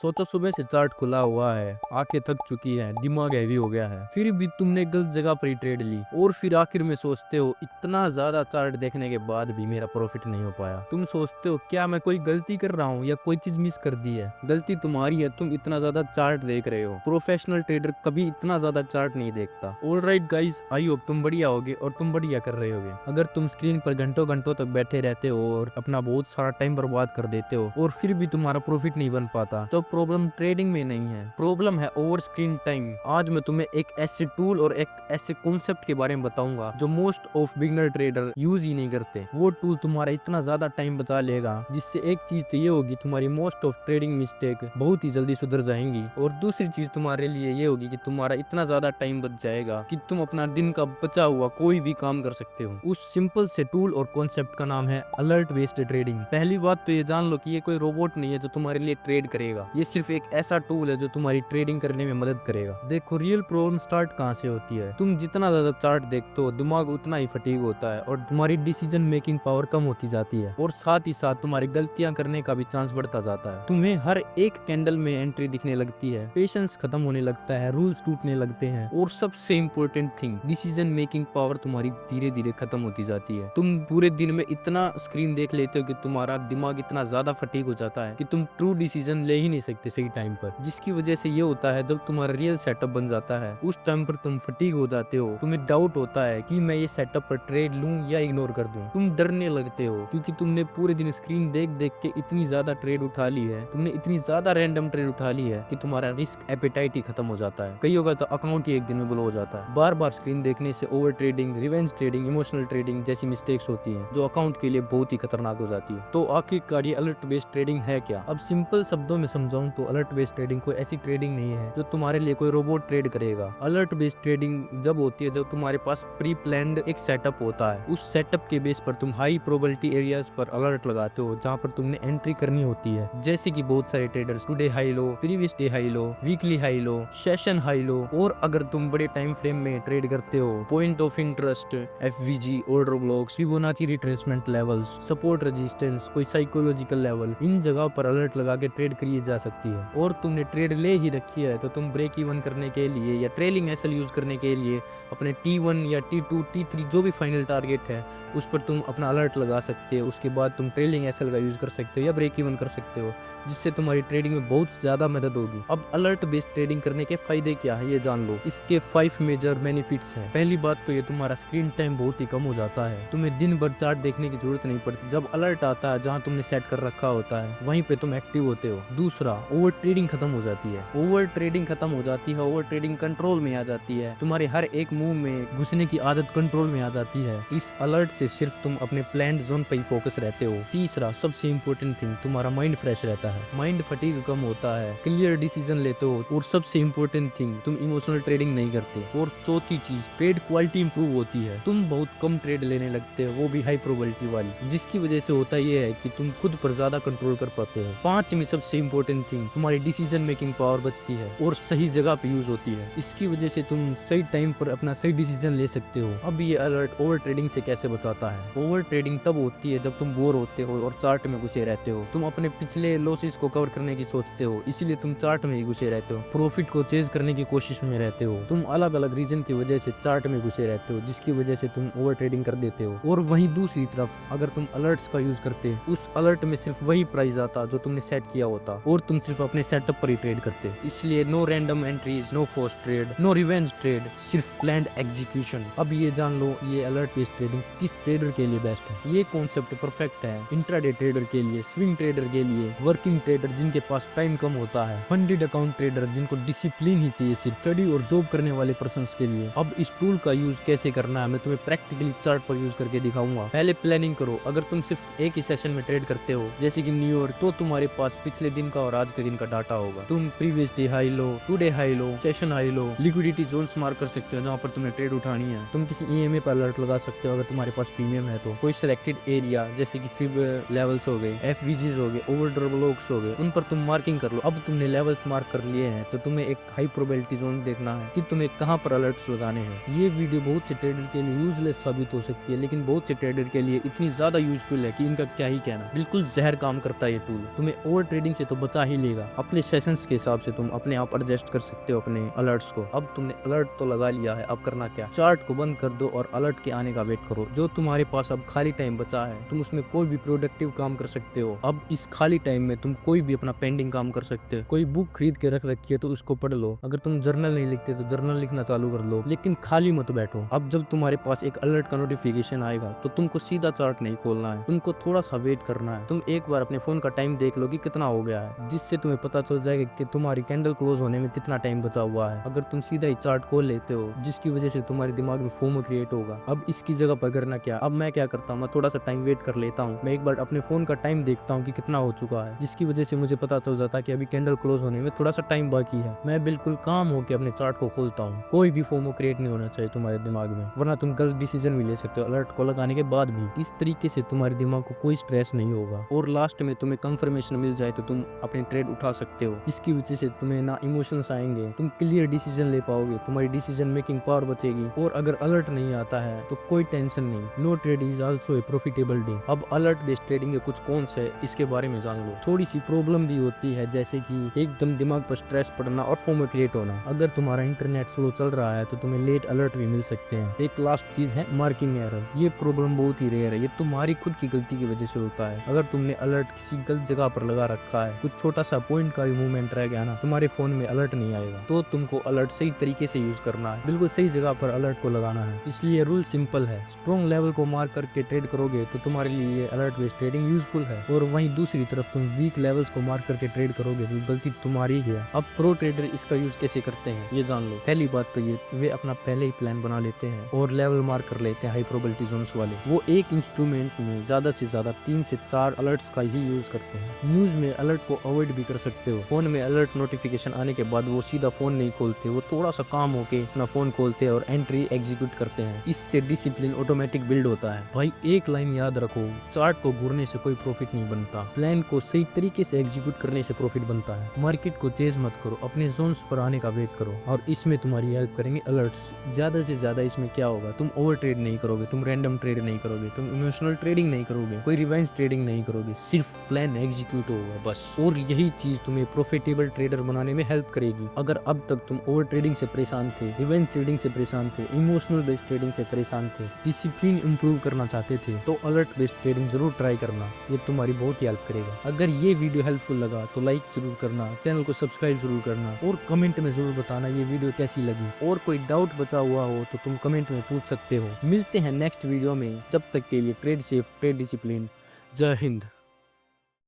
सोचो सुबह से चार्ट खुला हुआ है, आंखें थक चुकी हैं, दिमाग हैवी हो गया है, फिर भी तुमने गलत जगह पर ही ट्रेड ली और फिर आखिर में सोचते हो इतना ज्यादा चार्ट देखने के बाद भी मेरा प्रॉफिट नहीं हो पाया। तुम सोचते हो क्या मैं कोई गलती कर रहा हूँ या कोई चीज मिस कर दी है। गलती तुम्हारी है, तुम इतना ज्यादा चार्ट देख रहे हो। प्रोफेशनल ट्रेडर कभी इतना ज्यादा चार्ट नहीं देखता। ऑलराइट गाइस, आई होप तुम बढ़िया होगे और तुम बढ़िया कर रहे होगे। अगर तुम स्क्रीन पर घंटों घंटों तक बैठे रहते हो और अपना बहुत सारा टाइम बर्बाद कर देते हो और फिर भी तुम्हारा प्रॉफिट नहीं बन पाता, तो प्रॉब्लम ट्रेडिंग में नहीं है, प्रॉब्लम है ओवर स्क्रीन टाइम। आज मैं तुम्हें एक ऐसे टूल और एक ऐसे कॉन्सेप्ट के बारे में बताऊंगा जो most of beginner trader use ही नहीं करते। वो टूल तुम्हारा इतना ज्यादा टाइम बचा लेगा, जिससे एक चीज तो ये होगी, तुम्हारी मोस्ट ऑफ ट्रेडिंग मिस्टेक बहुत ही जल्दी सुधर जाएंगी, और दूसरी चीज तुम्हारे लिए ये होगी कि तुम्हारा इतना ज्यादा टाइम बच जाएगा कि तुम अपना दिन का बचा हुआ कोई भी काम कर सकते हो। उस सिंपल से टूल और कॉन्सेप्ट का नाम है अलर्ट बेस्ड ट्रेडिंग। पहली बात तो ये जान लो कि ये कोई रोबोट नहीं है जो तुम्हारे लिए ट्रेड करेगा, ये सिर्फ एक ऐसा टूल है जो तुम्हारी ट्रेडिंग करने में मदद करेगा। देखो, रियल प्रॉब्लम स्टार्ट कहाँ से होती है। तुम जितना ज्यादा चार्ट देखते हो, दिमाग उतना ही फटीग होता है और तुम्हारी डिसीजन मेकिंग पावर कम होती जाती है, और साथ ही साथ तुम्हारी गलतियां करने का भी चांस बढ़ता जाता है। तुम्हें हर एक कैंडल में एंट्री दिखने लगती है, पेशेंस खत्म होने लगता है, रूल्स टूटने लगते हैं, और सबसे important thing, decision making power तुम्हारी धीरे धीरे खत्म होती जाती है। तुम पूरे दिन में इतना स्क्रीन देख लेते हो कि तुम्हारा दिमाग इतना ज्यादा फटीग हो जाता है कि तुम ट्रू डिसीजन ले ही नहीं सकते सही टाइम पर, जिसकी वजह से ये होता है जब तुम्हारा रियल सेटअप बन जाता है उस टाइम पर तुम फटीग हो जाते हो। तुम्हें डाउट होता है कि मैं ये सेटअप पर ट्रेड लूं या इग्नोर कर दूं। तुम डरने लगते हो क्योंकि तुमने पूरे दिन स्क्रीन देख देख के इतनी ज्यादा ट्रेड उठा ली है, तुमने इतनी ज्यादा रैंडम ट्रेड उठा ली है कि तुम्हारा रिस्क एपेटाइट ही खत्म हो जाता है। कई होगा तो अकाउंट ही एक दिन में ब्लो हो जाता है। बार बार स्क्रीन देखने से over trading, revenge trading, emotional trading जैसी मिस्टेक्स होती हैं जो अकाउंट के लिए बहुत ही खतरनाक हो जाती है। तो आखिरकार ये अलर्ट बेस्ड ट्रेडिंग है क्या? अब सिंपल शब्दों में समझाऊं तो अलर्ट बेस्ड ट्रेडिंग कोई ऐसी ट्रेडिंग नहीं है जो तुम्हारे लिए कोई रोबोट ट्रेड करेगा। अलर्ट बेस्ड ट्रेडिंग जब होती है जब तुम्हारे पास प्री प्लान्ड एक सेटअप होता है, उस सेटअप के बेस पर तुम हाई प्रोबेबिलिटी एरियाज पर अलर्ट लगाते हो जहां पर तुमने एंट्री करनी होती है। जैसे कि बहुत सारे ट्रेडर्स टुडे हाई लो, प्रीवियस डे हाई लो, weekly high low, session high लो, और अगर तुम बड़े टाइम फ्रेम में ट्रेड करते हो, point of interest, FVG, order blocks, Fibonacci retracement levels, support resistance, कोई साइकोलॉजिकल लेवल, इन जगह पर अलर्ट लगा के ट्रेड करी जा सकती है। और तुमने ट्रेड ले ही रखी है तो तुम ब्रेक इवन करने के लिए या ट्रेलिंग एसएल यूज करने के लिए अपने T1 या T2 T3 जो भी फाइनल टारगेट है उस पर तुम अपना अलर्ट लगा सकते हो। उसके बाद तुम ट्रेलिंग एसएल का यूज कर सकते हो या ब्रेक इवन कर सकते हो, जिससे तुम्हारी ट्रेडिंग में बहुत ज्यादा मदद होगी। अब अलर्ट बेस्ड ट्रेडिंग करने के फायदे क्या है ये जान लो। इसके 5 मेजर बेनिफिट्स हैं। पहली बात तो ये तुम्हारा स्क्रीन टाइम बहुत ही कम हो जाता है, तुम्हें दिन भर चार्ट देखने की जरूरत नहीं पड़ती। जब अलर्ट आता है जहां तुमने सेट कर रखा होता है वहीं पे तुम एक्टिव होते हो। दूसरा, ओवर ट्रेडिंग खत्म हो जाती है। ओवर ट्रेडिंग खत्म हो जाती है, ओवर ट्रेडिंग कंट्रोल में आ जाती है, तुम्हारे हर एक मूव में घुसने की आदत कंट्रोल में आ जाती है। इस अलर्ट से सिर्फ तुम अपने प्लान्ड जोन पर ही फोकस रहते हो। तीसरा, सबसे इम्पोर्टेंट थिंग, तुम्हारा माइंड फ्रेश रहता है, माइंड फटीग कम होता है, क्लियर डिसीजन लेते हो, और सबसे इम्पोर्टेंट थिंग, तुम इमोशनल ट्रेडिंग नहीं करते। और चौथी चीज, ट्रेड क्वालिटी इंप्रूव होती है, तुम बहुत कम ट्रेड लेने लगते हो, वो भी हाई प्रोबेबिलिटी वाली, जिसकी वजह से होता ये है कि तुम खुद पर ज्यादा कंट्रोल कर पाते हो। पांचवी सबसे इम्पोर्टेंट थिंग, तुम्हारी डिसीजन मेकिंग पावर बचती है और सही जगह पे यूज होती है। इसकी वजह से तुम सही टाइम पर अपना सही डिसीजन ले सकते हो। अब ये अलर्ट ओवर ट्रेडिंग से कैसे बचाता है? ओवर ट्रेडिंग तब होती है जब तुम बोर होते हो और चार्ट में घुसे रहते हो, तुम अपने पिछले लॉसेस को कवर करने की सोचते हो, इसीलिए तुम चार्ट में ही घुसे रहते हो, प्रॉफिट को चेज करने की कोशिश में रहते हो, तुम अलग अलग रीजन की वजह से चार्ट में घुसे रहते हो, जिसकी वजह से तुम ओवर ट्रेडिंग कर देते हो। और वहीं दूसरी तरफ अगर तुम अलर्ट्स का यूज करते, उस अलर्ट में सिर्फ वही प्राइस आता जो तुमने सेट किया होता, और तुम सिर्फ अपने सेटअप पर ही ट्रेड करते। इसलिए no random entries, no force trade, no revenge trade, सिर्फ प्लान्ड एग्जीक्यूशन। अब ये जान लो ये अलर्ट बेस्ड ट्रेडिंग किस ट्रेडर के लिए बेस्ट है। ये कॉन्सेप्ट परफेक्ट है इंट्राडे ट्रेडर के लिए, स्विंग ट्रेडर के लिए, वर्किंग ट्रेडर जिनके पास टाइम कम होता है, फंडेड अकाउंट ट्रेडर जिनको डिसिप्लिन ही चाहिए सिर्फ, स्टडी और जॉब करने वाले पर्सन के लिए। अब इस टूल का यूज कैसे करना है मैं तुम्हें प्रैक्टिकली चार्ट पर यूज करके दिखाऊंगा। पहले प्लानिंग करो। अगर तुम सिर्फ एक ही सेशन में ट्रेड करते हो जैसे कि न्यूयॉर्क, तो तुम्हारे पास पिछले दिन का और आज के दिन का डाटा होगा। तुम previous day high low, today high low, session high low, liquidity zones mark कर सकते हो जहाँ पर तुम्हें ट्रेड उठानी है। तुम किसी ईएमए पर अलर्ट लगा सकते हो अगर तुम्हारे पास प्रीमियम है तो। कोई सिलेक्टेड एरिया जैसे कि फिब लेवल्स हो गए, एफवीजीज हो गए, ओवरड्राइव ब्लॉक्स हो गए, उन पर तुम मार्किंग कर लो। अब तुमने लेवल्स मार्क कर लिए हैं तो तुम्हें एक हाई प्रोबेबिलिटी जोन देखना है कि तुम्हें कहां पर अलर्ट्स लगाने हैं। ये वीडियो बहुत से ट्रेडर के लिए यूजलेस साबित हो सकती है, लेकिन बहुत से ट्रेडर के लिए इतनी ज्यादा यूजफुल है कि इनका क्या ही कहना। बिल्कुल जहर काम करता है ये टूल, तुम्हें ओवर ट्रेडिंग से तो बचा ही लेगा। अपने सेशंस के हिसाब से तुम अपने आप एडजस्ट कर सकते हो अपने अलर्ट्स को। अब तुमने अलर्ट तो लगा लिया है, अब करना क्या, चार्ट को बंद कर दो और अलर्ट के आने का वेट करो। जो तुम्हारे पास अब खाली टाइम बचा है तुम उसमें कोई भी प्रोडक्टिव काम कर सकते हो। अब इस खाली टाइम में तुम कोई भी अपना पेंडिंग काम कर सकते हो। कोई बुक खरीद के रख रखी है तो उसको पढ़ लो। अगर तुम जर्नल नहीं लिखते तो जर्नल लिखना चालू कर लो, लेकिन खाली मत बैठो। अब जब तुम्हारे पास एक अलर्ट का नोटिफिकेशन आएगा तो तुमको सीधा चार्ट नहीं खोलना है, तुमको थोड़ा सा वेट करना है। तुम एक बार अपने फोन का टाइम देख लो कि कितना हो गया है, जिससे तुम्हें पता चल जाएगा कि तुम्हारी कैंडल क्लोज होने में कितना टाइम बचा हुआ है। अगर तुम सीधा ही चार्ट खोल लेते हो जिसकी वजह से तुम्हारे दिमाग में फोमो क्रिएट होगा। अब इसकी जगह पर करना क्या, अब मैं क्या करता हूँ, मैं थोड़ा सा टाइम वेट कर लेता हूँ। मैं एक बार अपने फोन का टाइम देखता हूँ कि कितना हो चुका है, जिसकी वजह से मुझे पता चल जाता है कि अभी कैंडल क्लोज होने में थोड़ा सा टाइम बाकी है। मैं बिल्कुल काम होकर अपने चार्ट को खोलता हूँ। कोई भी फोमो क्रिएट नहीं होना चाहिए तुम्हारे दिमाग में, वरना तुम गलत डिसीजन भी ले सकते हो अलर्ट को लगाने के बाद भी। इस तरीके से तुम्हारे दिमाग को कोई स्ट्रेस नहीं होगा और लास्ट में तुम्हें कंफर्मेशन मिल जाए तो तुम अपनी ट्रेड उठा सकते हो। इसकी वजह से तुम्हें ना इमोशंस आएंगे, तुम क्लियर डिसीजन ले पाओगे, तुम्हारी डिसीजन मेकिंग पावर बचेगी। और अगर अलर्ट नहीं आता है तो कोई टेंशन नहीं, no trade is also a profitable day. अब अलर्ट बेस्ड ट्रेडिंग के कुछ कौन से इसके बारे में जान लो। थोड़ी सी प्रॉब्लम भी होती है, जैसे कि एकदम दिमाग पर स्ट्रेस पड़ना और फोमो क्रिएट होना। अगर तुम्हारा इंटरनेट स्लो चल रहा है तो तुम्हें लेट अलर्ट भी मिल सकते हैं। एक लास्ट चीज है मार्किंग एरर। ये प्रॉब्लम बहुत ही रेयर है, ये तुम्हारी खुद की गलती की वजह से होता है। अगर तुमने अलर्ट किसी गलत जगह पर लगा रखा है, कुछ छोटा सा पॉइंट का भी मूवमेंट रह गया ना, तुम्हारे फोन में अलर्ट नहीं आएगा। तो तुमको अलर्ट सही तरीके से यूज करना है, बिल्कुल सही जगह पर अलर्ट को लगाना है। इसलिए रूल सिंपल है, स्ट्रॉन्ग लेवल को मार्क करके ट्रेड करोगे तो तुम्हारे लिए अलर्ट बेस्ड ट्रेडिंग यूजफुल है, और वहीं दूसरी तरफ तुम वीक लेवल्स को मार्क करके ट्रेड करोगे तो गलती तुम्हारी ही है। अब प्रो ट्रेडर इसका यूज कैसे करते हैं ये जान लो। पहली बात तो ये, वे अपना पहले ही प्लान बना लेते हैं और लेवल मार्क कर लेते हैं हाई प्रोबेबिलिटी जोन्स वाले। वो एक इंस्ट्रूमेंट में ज्यादा से ज्यादा 3 से 4 अलर्ट्स का ही यूज करते हैं। न्यूज में अलर्ट को अवॉइड भी कर सकते हो। फोन में अलर्ट नोटिफिकेशन आने के बाद वो सीधा फोन नहीं खोलते, वो थोड़ा सा काम होके अपना फोन खोलते हैं और एंट्री एग्जीक्यूट करते हैं। इससे डिसिप्लिन ऑटोमेटिक बिल्ड होता है। भाई एक लाइन याद रखो, चार्ट को घूरने से कोई प्रॉफिट नहीं बनता, प्लान को सही तरीके से एग्जीक्यूट करने से प्रॉफिट बनता है। मार्केट को चेज मत करो, अपने जोन्स पर आने का वेट करो, और इसमें तुम्हारी हेल्प करेंगे अलर्ट्स। ज्यादा से ज्यादा इसमें क्या होगा, तुम ओवर ट्रेड नहीं करोगे, तुम रैंडम ट्रेड नहीं करोगे, तुम इमोशनल ट्रेडिंग नहीं करोगे, कोई रिवेंज ट्रेडिंग नहीं करोगे, सिर्फ प्लान एग्जीक्यूट होगा बस। और यही चीज तुम्हें प्रॉफिटेबल ट्रेडर बनाने में हेल्प करेगी। अगर अब तक तुम ओवर ट्रेडिंग से परेशान थे, रिवेंज ट्रेडिंग से परेशान थे, इमोशनल बेस्ड ट्रेडिंग से परेशान थे, डिसिप्लिन इंप्रूव करना चाहते थे, तो अलर्ट बेस्ड ट्रेडिंग जरूर ट्राई करना, ये तुम्हारी बहुत ही हेल्प करेगा। अगर ये वीडियो हेल्पफुल लगा तो लाइक जरूर करना, चैनल को सब्सक्राइब जरूर करना, और कमेंट में जरूर बताना ये वीडियो कैसी लगी। और कोई डाउट बचा हुआ हो तो तुम कमेंट में पूछ सकते हो। मिलते हैं नेक्स्ट वीडियो में, तब तक के लिए ट्रेड सेफ, ट्रेड डिसिप्लिन। जय हिंद।